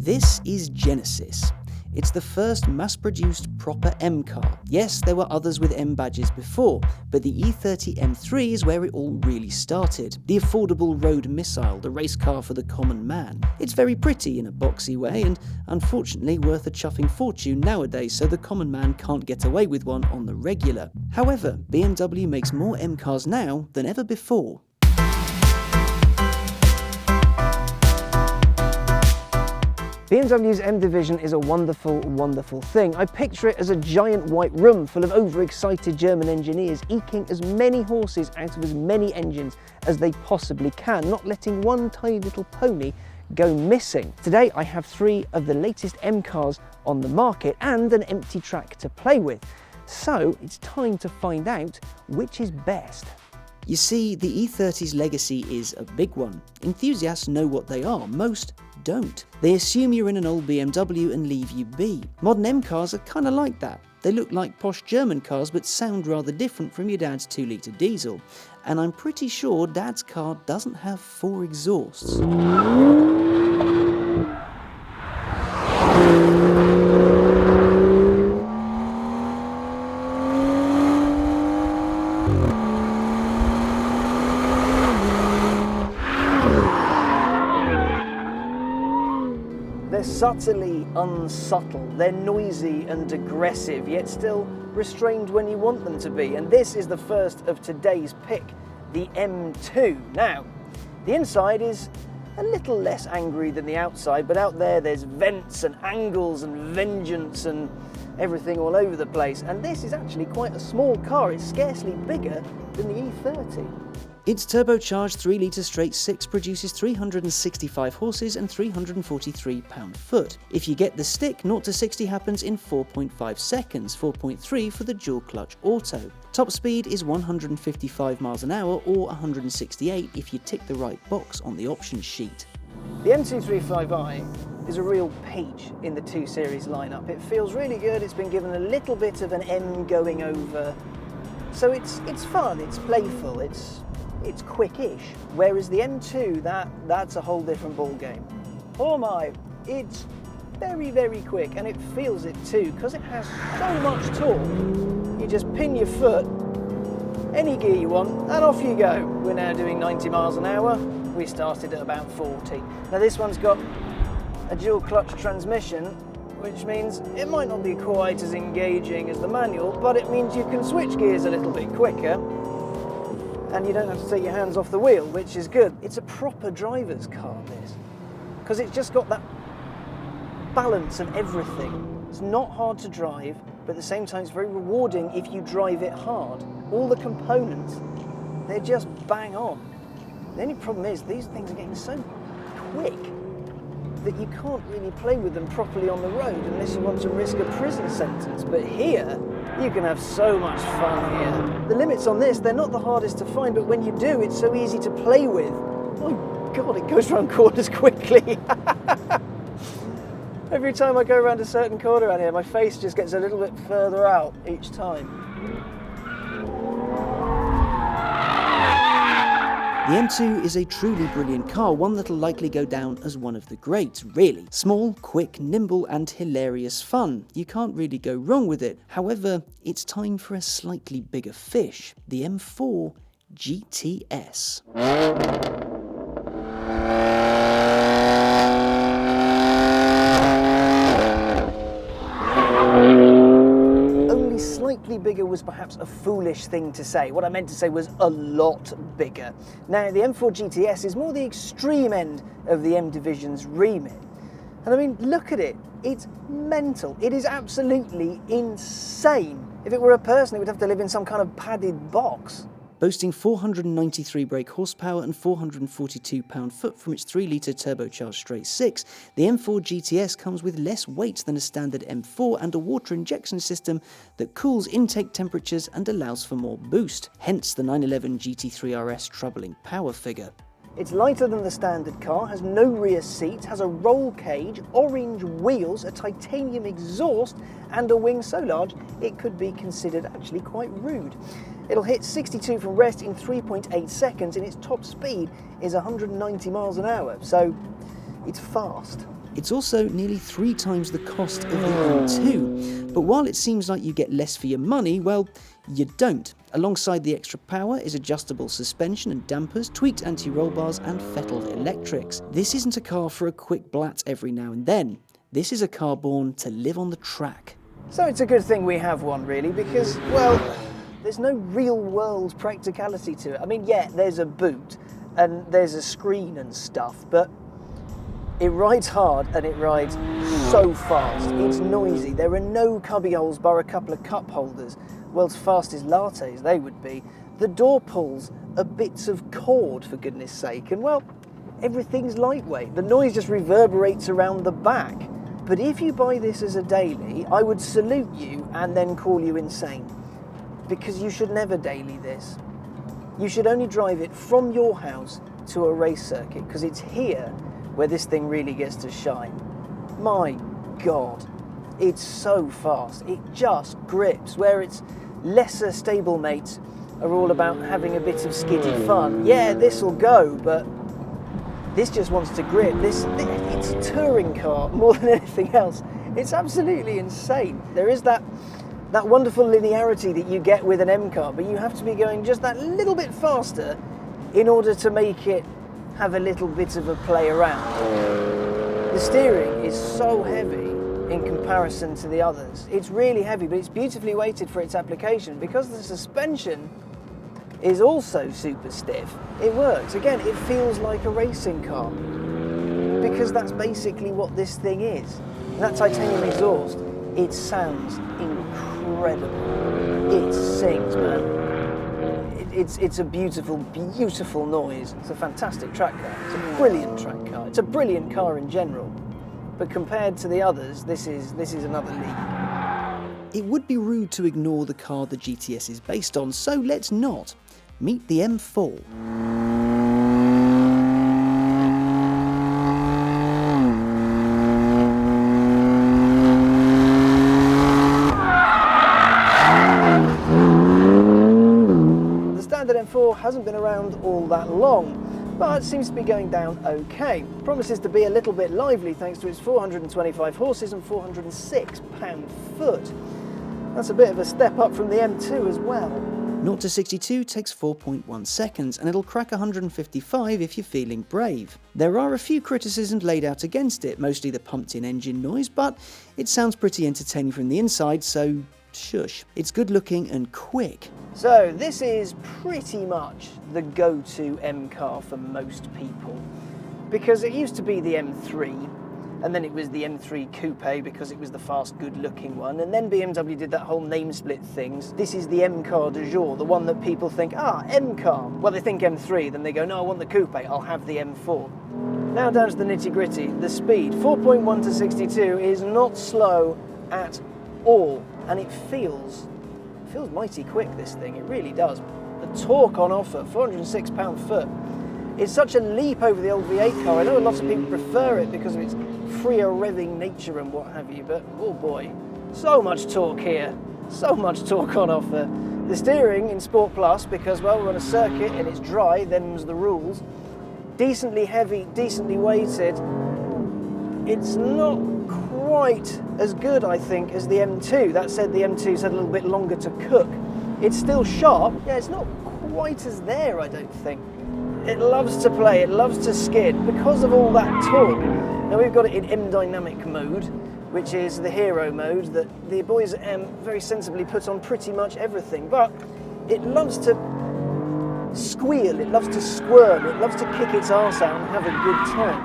This is Genesis. It's the first mass-produced proper M car. Yes, there were others with M badges before, but the E30 M3 is where it all really started. The affordable road missile, the race car for the common man. It's very pretty in a boxy way, and unfortunately worth a chuffing fortune nowadays, so the common man can't get away with one on the regular. However, BMW makes more M cars now than ever before. BMW's M division is a wonderful, wonderful thing. I picture it as a giant white room full of overexcited German engineers eking as many horses out of as many engines as they possibly can, not letting one tiny little pony go missing. Today I have 3 of the latest M cars on the market and an empty track to play with. So it's time to find out which is best. You see, the E30's legacy is a big one. Enthusiasts know what they are, most don't. They assume you're in an old BMW and leave you be. Modern M cars are kinda like that. They look like posh German cars but sound rather different from your dad's 2-litre diesel. And I'm pretty sure Dad's car doesn't have 4 exhausts. They're subtly unsubtle, they're noisy and aggressive, yet still restrained when you want them to be. And this is the first of today's pick, the M2. Now, the inside is a little less angry than the outside, but out there's vents and angles and vengeance and everything all over the place. And this is actually quite a small car, it's scarcely bigger than the E30. Its turbocharged 3-litre straight 6 produces 365 horses and 343 pound-foot. If you get the stick, 0 to 60 happens in 4.5 seconds, 4.3 for the dual-clutch auto. Top speed is 155 miles an hour or 168 if you tick the right box on the options sheet. The M235i is a real peach in the 2 Series lineup. It feels really good, it's been given a little bit of an M going over, so it's fun, it's playful, it's quick-ish, whereas the M2, that's a whole different ball game. Oh my, it's very, very quick, and it feels it too, because it has so much torque. You just pin your foot, any gear you want, and off you go. We're now doing 90 miles an hour. We started at about 40. Now this one's got a dual-clutch transmission, which means it might not be quite as engaging as the manual, but it means you can switch gears a little bit quicker, and you don't have to take your hands off the wheel, which is good. It's a proper driver's car, this, because it's just got that balance of everything. It's not hard to drive, but at the same time it's very rewarding if you drive it hard. All the components, they're just bang on. The only problem is these things are getting so quick that you can't really play with them properly on the road unless you want to risk a prison sentence. But here, you can have so much fun here. The limits on this, they're not the hardest to find, but when you do, it's so easy to play with. Oh God, it goes around corners quickly. Every time I go around a certain corner around here, my face just gets a little bit further out each time. The M2 is a truly brilliant car, one that'll likely go down as one of the greats, really. Small, quick, nimble and hilarious fun. You can't really go wrong with it. However, it's time for a slightly bigger fish, the M4 GTS. Slightly bigger was perhaps a foolish thing to say. What I meant to say was a lot bigger. Now, the M4 GTS is more the extreme end of the M division's remit. And I mean, look at it. It's mental. It is absolutely insane. If it were a person, it would have to live in some kind of padded box. Boasting 493 brake horsepower and 442 pound-foot from its 3-litre turbocharged straight 6, the M4 GTS comes with less weight than a standard M4 and a water injection system that cools intake temperatures and allows for more boost, hence the 911 GT3 RS troubling power figure. It's lighter than the standard car, has no rear seat, has a roll cage, orange wheels, a titanium exhaust, and a wing so large it could be considered actually quite rude. It'll hit 62 from rest in 3.8 seconds and its top speed is 190 miles an hour, so it's fast. It's also nearly 3 times the cost of the M2, but while it seems like you get less for your money, well, you don't. Alongside the extra power is adjustable suspension and dampers, tweaked anti-roll bars and fettled electrics. This isn't a car for a quick blat every now and then. This is a car born to live on the track. So it's a good thing we have one, really, because, well, there's no real-world practicality to it. I mean, yeah, there's a boot and there's a screen and stuff, but it rides hard and it rides so fast. It's noisy. There are no cubby holes bar a couple of cup holders. World's fastest lattes, they would be. The door pulls are bits of cord, for goodness sake, and, well, everything's lightweight. The noise just reverberates around the back. But if you buy this as a daily, I would salute you and then call you insane. Because you should never daily this. You should only drive it from your house to a race circuit, because it's here where this thing really gets to shine. My God, it's so fast. It just grips, where its lesser stablemates are all about having a bit of skiddy fun. Yeah, this'll go, but this just wants to grip. It's a touring car more than anything else. It's absolutely insane. There is that wonderful linearity that you get with an M car, but you have to be going just that little bit faster in order to make it have a little bit of a play around. The steering is so heavy in comparison to the others. It's really heavy, but it's beautifully weighted for its application. Because the suspension is also super stiff, it works. Again, it feels like a racing car, because that's basically what this thing is. And that titanium exhaust, it sounds incredible. It sings, man. It's a beautiful, beautiful noise. It's a fantastic track car. It's a brilliant track car. It's a brilliant car in general. But compared to the others, this is another league. It would be rude to ignore the car the GTS is based on, so let's not. Meet the M4. The standard M4 hasn't been around all that long, but seems to be going down okay. Promises to be a little bit lively thanks to its 425 horses and 406 pound-foot. That's a bit of a step up from the M2 as well. 0 to 62 takes 4.1 seconds, and it'll crack 155 if you're feeling brave. There are a few criticisms laid out against it, mostly the pumped-in engine noise, but it sounds pretty entertaining from the inside, so shush. It's good looking and quick. So this is pretty much the go-to M car for most people, because it used to be the M3, and then it was the M3 Coupe because it was the fast, good-looking one, and then BMW did that whole name split things. This is the M car du jour, the one that people think, M car. Well, they think M3, then they go, no, I want the Coupe, I'll have the M4. Now down to the nitty-gritty, the speed. 4.1 to 62 is not slow at all, and it feels mighty quick, this thing, it really does. The torque on offer, 406 pound-foot. It's such a leap over the old V8 car. I know a lot of people prefer it because of its freer revving nature and what have you, but oh boy, so much torque here, so much torque on offer. The steering in Sport Plus, because, well, we're on a circuit and it's dry, them's the rules. Decently heavy, decently weighted. It's not quite as good, I think, as the M2. That said, the M2's had a little bit longer to cook. It's still sharp. Yeah, it's not quite as there, I don't think. It loves to play, it loves to skid because of all that torque. Now we've got it in M Dynamic mode, which is the hero mode that the boys at M very sensibly put on pretty much everything, but it loves to squeal, it loves to squirm, it loves to kick its arse out and have a good time.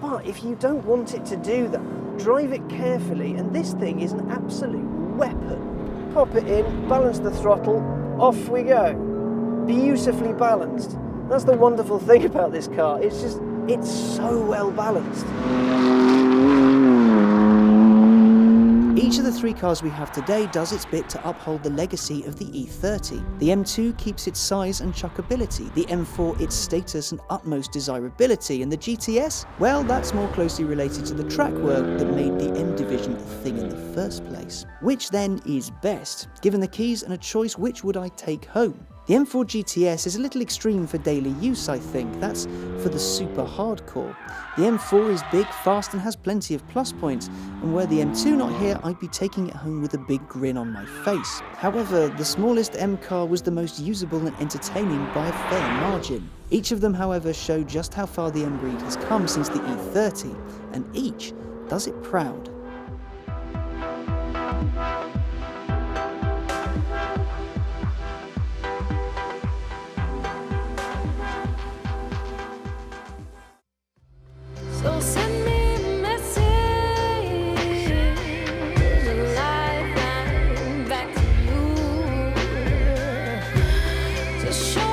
But if you don't want it to do that, drive it carefully, and this thing is an absolute weapon. Pop it in, balance the throttle, off we go. Beautifully balanced. That's the wonderful thing about this car. It's so well balanced. Each of the 3 cars we have today does its bit to uphold the legacy of the E30. The M2 keeps its size and chuckability, the M4 its status and utmost desirability, and the GTS, well, that's more closely related to the track work that made the M division a thing in the first place. Which then is best? Given the keys and a choice, which would I take home? The M4 GTS is a little extreme for daily use, I think. That's for the super hardcore. The M4 is big, fast, and has plenty of plus points, and were the M2 not here, I'd be taking it home with a big grin on my face. However, the smallest M car was the most usable and entertaining by a fair margin. Each of them, however, show just how far the M breed has come since the E30, and each does it proud. So send me a message, a lifeline back to you, to show